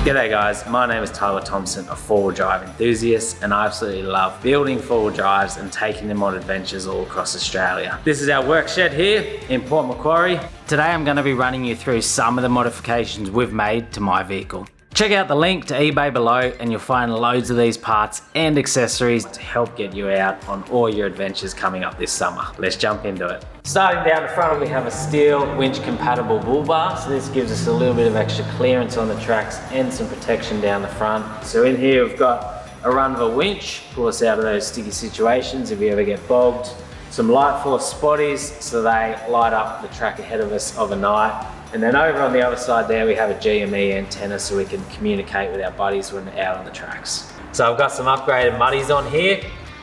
G'day guys, my name is Tyler Thompson, a four-wheel drive enthusiast, and I absolutely love building four-wheel drives and taking them on adventures all across Australia. This is our work shed here in Port Macquarie. Today I'm going to be running you through some of the modifications we've made to my vehicle. Check out the link to eBay below and you'll find loads of these parts and accessories to help get you out on all your adventures coming up this summer. Let's jump into it. Starting down the front, we have a steel winch compatible Bullbar. So this gives us a little bit of extra clearance on the tracks and some protection down the front. So in here we've got a run of a winch, pull us out of those sticky situations if you ever get bogged. Some light force spotties so they light up the track ahead of us overnight. And then over on the other side there, we have a GME antenna so we can communicate with our buddies when they're out on the tracks. So I've got some upgraded Muddies on here.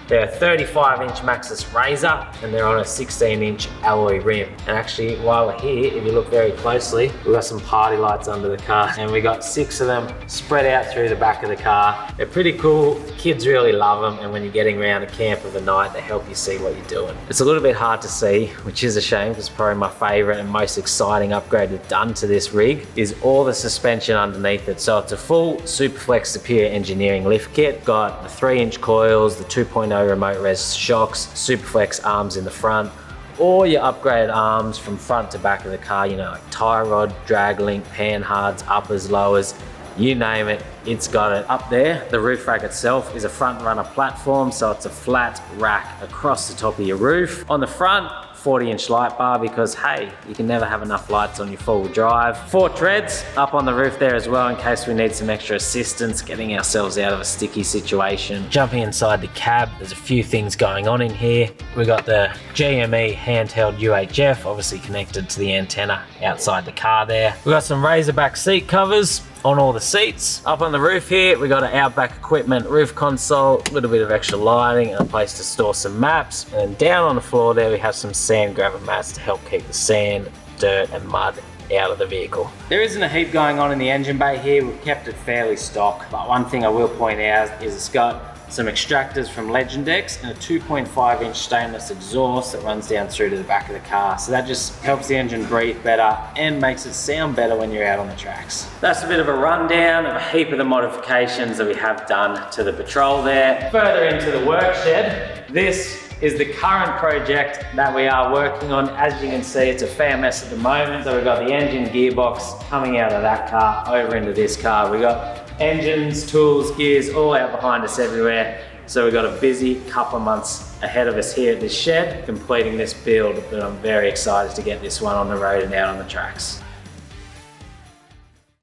They're a 35-inch Maxxis Razor and they're on a 16-inch alloy rim. And actually, while we're here, if you look very closely, we've got some party lights under the car and we got 6 of them spread out through the back of the car. They're pretty cool. Kids really love them, and when you're getting around a camp of the night, they help you see what you're doing. It's a little bit hard to see, which is a shame because it's probably my favorite and most exciting upgrade we've done to this rig is all the suspension underneath it. So it's a full Superflex Superior Engineering lift kit. Got the 3-inch coils, the 2.0 remote res shocks, Superflex arms in the front, all your upgraded arms from front to back of the car, you know, like tie rod, drag link, pan hards, uppers, lowers, you name it, it's got it. Up there, the roof rack itself is a front runner platform, so it's a flat rack across the top of your roof. On the front, 40-inch light bar because, hey, you can never have enough lights on your four-wheel drive. 4 treads up on the roof there as well in case we need some extra assistance getting ourselves out of a sticky situation. Jumping inside the cab, there's a few things going on in here. We got the GME handheld UHF, obviously connected to the antenna outside the car there. We got some Razorback seat covers on all the seats. Up on the roof here, we got an Outback Equipment roof console, a little bit of extra lighting and a place to store some maps. And then down on the floor there, we have some sand grabber mats to help keep the sand, dirt and mud out of the vehicle. There isn't a heap going on in the engine bay here. We've kept it fairly stock, but one thing I will point out is it's got some extractors from Legend X and a 2.5-inch stainless exhaust that runs down through to the back of the car. So that just helps the engine breathe better and makes it sound better when you're out on the tracks. That's a bit of a rundown of a heap of the modifications that we have done to the Patrol there. Further into the work shed, this is the current project that we are working on. As you can see, it's a fair mess at the moment. So we've got the engine gearbox coming out of that car over into this car. We got engines, tools, gears, all out behind us everywhere. So we've got a busy couple of months ahead of us here at this shed, completing this build, but I'm very excited to get this one on the road and out on the tracks.